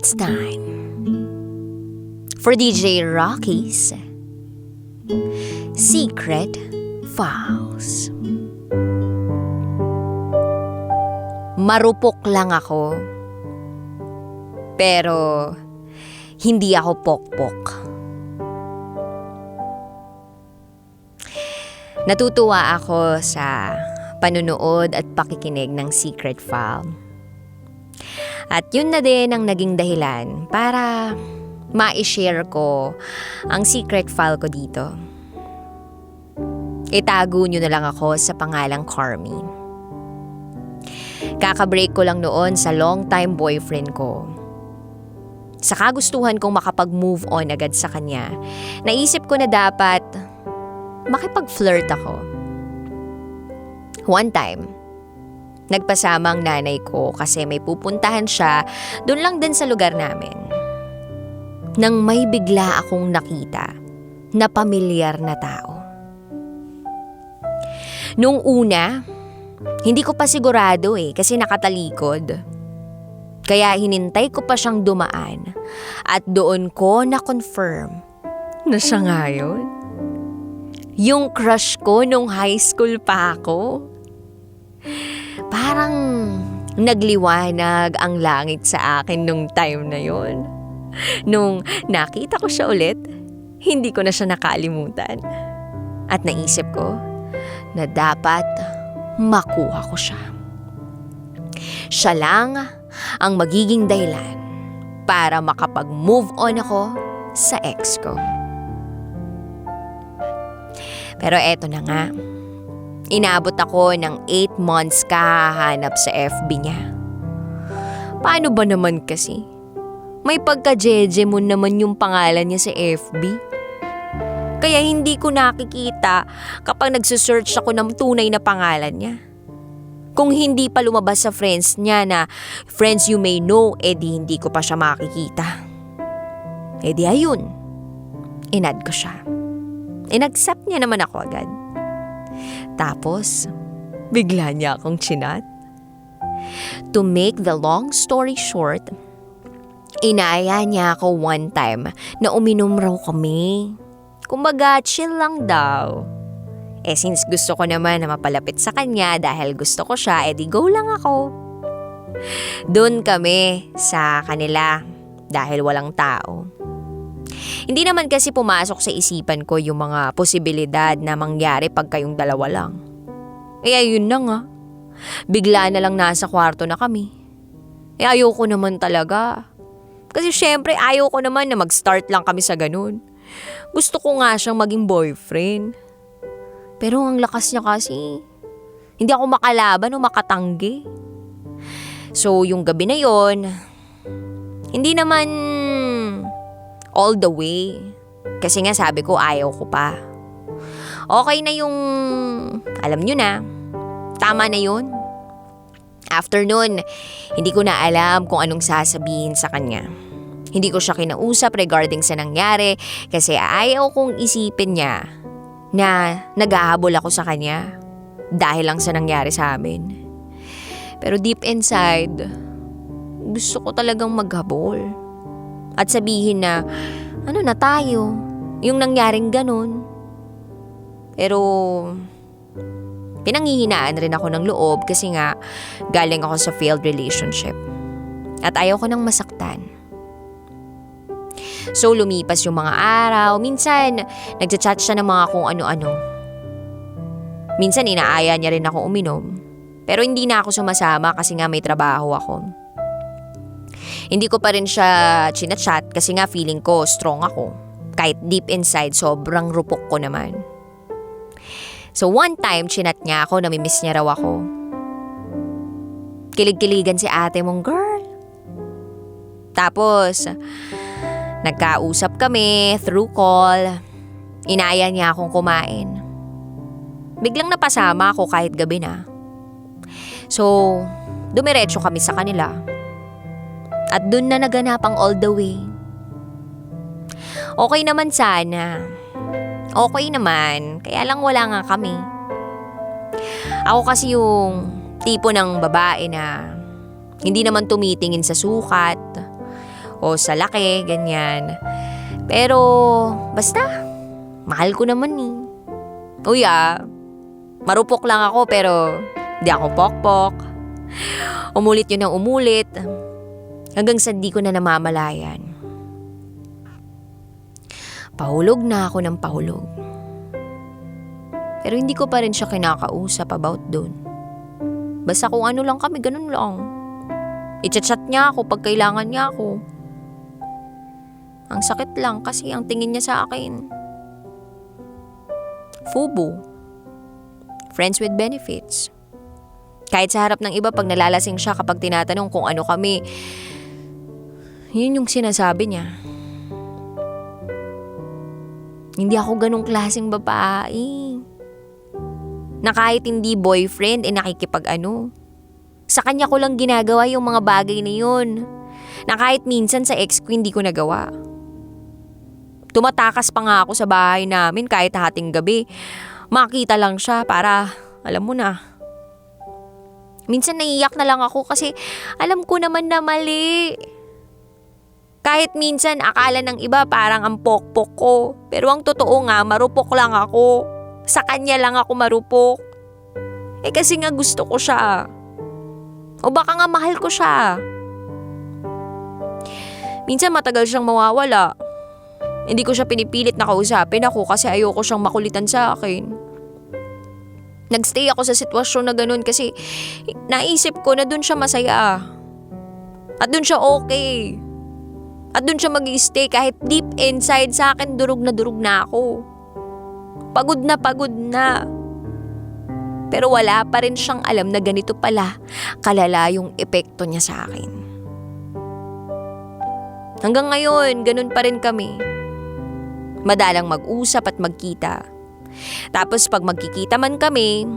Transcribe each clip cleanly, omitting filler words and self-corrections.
It's time for DJ Raqi's Secret Files. Marupok lang ako, pero hindi ako pokpok. Natutuwa ako sa panunood at pakikinig ng Secret File. At yun na din ang naging dahilan para ma-share ko ang Secret File ko dito. Itago nyo na lang ako sa pangalang Carmi. Kaka-break ko lang noon sa long-time boyfriend ko. Sa kagustuhan kong makapag-move on agad sa kanya, naisip ko na dapat makipag-flirt ako. One time, nagpasama ang nanay ko kasi may pupuntahan siya doon lang din sa lugar namin. Nang may bigla akong nakita na pamilyar na tao. Nung una, hindi ko pa sigurado kasi nakatalikod. Kaya hinintay ko pa siyang dumaan at doon ko na-confirm na siya nga yun. Yung crush ko nung high school pa ako. Parang nagliwanag ang langit sa akin nung time na yon. Nung nakita ko siya ulit, hindi ko na siya nakalimutan. At naisip ko na dapat makuha ko siya. Siya lang ang magiging dahilan para makapag-move on ako sa ex ko. Pero eto na nga, inabot ako ng 8 months kahahanap sa FB niya. Paano ba naman kasi? May pagka-jeje mo naman yung pangalan niya sa FB. Kaya hindi ko nakikita kapag nagsusearch ako ng tunay na pangalan niya. Kung hindi pa lumabas sa friends niya na friends you may know, edi hindi ko pa siya makikita. Edi ayun, inad ko siya. In-accept niya naman ako agad. Tapos, bigla niya akong chinat. To make the long story short, inaya niya ako one time na uminom raw kami. Kumbaga, chill lang daw. Since gusto ko naman na mapalapit sa kanya dahil gusto ko siya, edi go lang ako. Doon kami sa kanila dahil walang tao. Hindi naman kasi pumasok sa isipan ko yung mga posibilidad na mangyari pag kayong dalawa lang. Ayun na nga. Bigla na lang nasa kwarto na kami. Ayoko naman talaga. Kasi syempre ayoko naman na mag-start lang kami sa ganun. Gusto ko nga siyang maging boyfriend. Pero ang lakas niya kasi. Hindi ako makalaban o makatanggi. So yung gabi na yon, hindi naman all the way. Kasi nga sabi ko ayaw ko pa. Okay na yung, alam nyo na, tama na yun. After nun, hindi ko na alam kung anong sasabihin sa kanya. Hindi ko siya kinausap regarding sa nangyari kasi ayaw kong isipin niya na naghahabol ako sa kanya dahil lang sa nangyari sa amin. Pero deep inside, gusto ko talagang maghabol. At sabihin na, ano na tayo? Yung nangyaring ganun. Pero, pinanghihinaan rin ako ng loob kasi nga, galing ako sa failed relationship. At ayaw ko nang masaktan. So, lumipas yung mga araw. Minsan, nagchat-chat siya ng mga kung ano-ano. Minsan, inaaya niya rin ako uminom. Pero hindi na ako sumasama kasi nga may trabaho ako. Hindi ko pa rin siya chinachat kasi nga feeling ko strong ako. Kahit deep inside, sobrang rupok ko naman. So one time, chinat niya ako, namimiss niya raw ako. Kilig-kiligan si ate mong girl. Tapos, nagkausap kami through call. Inaya niya akong kumain. Biglang napasama ako kahit gabi na. So, dumiretso kami sa kanila. At dun na naganap ang all the way. Okay naman sana. Okay naman, kaya lang wala nga kami. Ako kasi yung tipo ng babae na hindi naman tumitingin sa sukat o sa laki, ganyan. Pero basta, mahal ko naman eh. Uy marupok lang ako pero di ako pokpok. Umulit yun ng umulit hanggang sa di ko na namamalayan. Pahulog na ako ng pahulog. Pero hindi ko pa rin siya kinakausap about dun. Basta kung ano lang kami, ganun lang. I-chat niya ako pag kailangan niya ako. Ang sakit lang kasi ang tingin niya sa akin. FUBU. Friends with benefits. Kahit sa harap ng iba pag nalalasing siya kapag tinatanong kung ano kami, yun yung sinasabi niya. Hindi ako ganong klaseng babae. Na kahit hindi boyfriend, nakikipag-ano. Sa kanya ko lang ginagawa yung mga bagay na yun. Na kahit minsan sa ex ko hindi ko nagawa. Tumatakas pa nga ako sa bahay namin kahit hating gabi. Makita lang siya para, alam mo na. Minsan naiiyak na lang ako kasi alam ko naman na mali. Kahit minsan akala ng iba parang ang pokpok ko. Pero ang totoo nga, marupok lang ako. Sa kanya lang ako marupok. Kasi nga gusto ko siya. O baka nga mahal ko siya. Minsan matagal siyang mawawala. Hindi ko siya pinipilit na kausapin ako kasi ayoko siyang makulitan sa akin. Nagstay ako sa sitwasyon na ganun kasi naisip ko na dun siya masaya. At dun siya okay. At dun siya mag-i-stay kahit deep inside sa akin durog na ako. Pagod na. Pero wala pa rin siyang alam na ganito pala kalala yung epekto niya sa akin. Hanggang ngayon, ganun pa rin kami. Madalang mag-usap at magkita. Tapos pag magkikita man kami,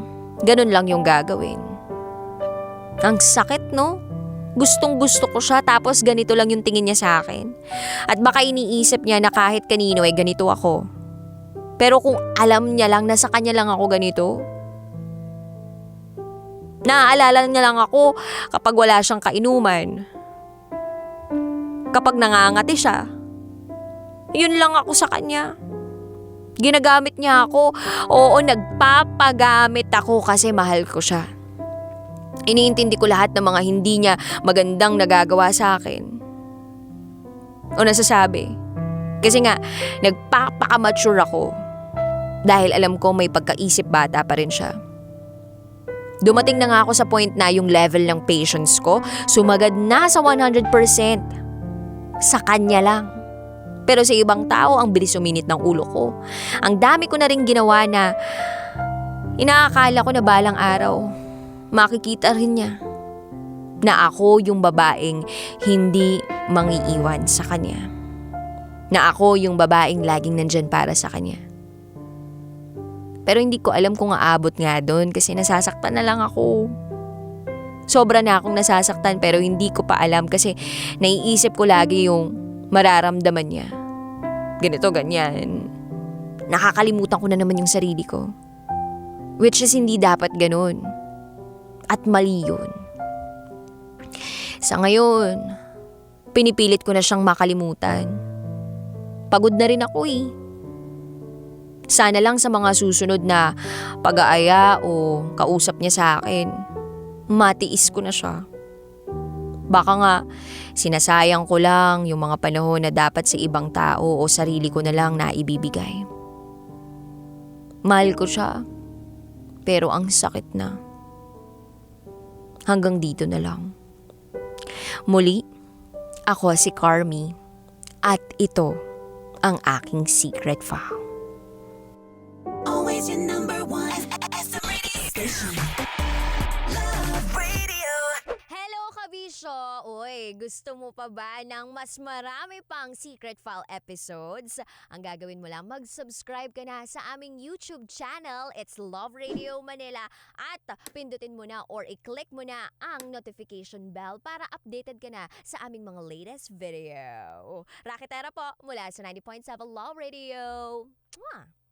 ganun lang yung gagawin. Ang sakit, no? Gustong gusto ko siya tapos ganito lang yung tingin niya sa akin. At baka iniisip niya na kahit kanino ay ganito ako. Pero kung alam niya lang na sa kanya lang ako ganito, naaalala niya lang ako kapag wala siyang kainuman. Kapag nangangati siya, yun lang ako sa kanya. Ginagamit niya ako. Oo, nagpapagamit ako kasi mahal ko siya. Iniintindi ko lahat ng mga hindi niya magandang nagagawa sa akin. O nasasabi. Kasi nga, nagpapakamature ako. Dahil alam ko may pagkaisip bata pa rin siya. Dumating na nga ako sa point na yung level ng patience ko sumagad na sa 100%. Sa kanya lang. Pero sa ibang tao, ang bilis uminit ng ulo ko. Ang dami ko na rin ginawa na inaakala ko na balang araw, makikita rin niya na ako yung babaeng hindi mangiiwan sa kanya. Na ako yung babaeng laging nandyan para sa kanya. Pero hindi ko alam kung aabot nga doon kasi nasasaktan na lang ako. Sobra na akong nasasaktan pero hindi ko pa alam kasi naiisip ko lagi yung mararamdaman niya. Ganito, ganyan. Nakakalimutan ko na naman yung sarili ko. Which is hindi dapat ganun. At mali yun. Sa ngayon, pinipilit ko na siyang makalimutan. Pagod na rin ako eh. Sana lang sa mga susunod na pag-aaya o kausap niya sa akin, matiis ko na siya. Baka nga, sinasayang ko lang yung mga panahon na dapat sa ibang tao o sarili ko na lang na ibibigay. Mahal ko siya, pero ang sakit na. Hanggang dito na lang. Muli, ako si Carmi at ito ang aking secret file. Always your number one. FM radio station. Love Radio. Hello, kabisyo! Uy, gusto mo pa ba ng mas marami pang Secret File episodes? Ang gagawin mo lang, mag-subscribe ka na sa aming YouTube channel. It's Love Radio Manila. At pindutin mo na or i-click mo na ang notification bell para updated ka na sa aming mga latest video. Raqi Terra po, mula sa 90.7 Love Radio. Mwah!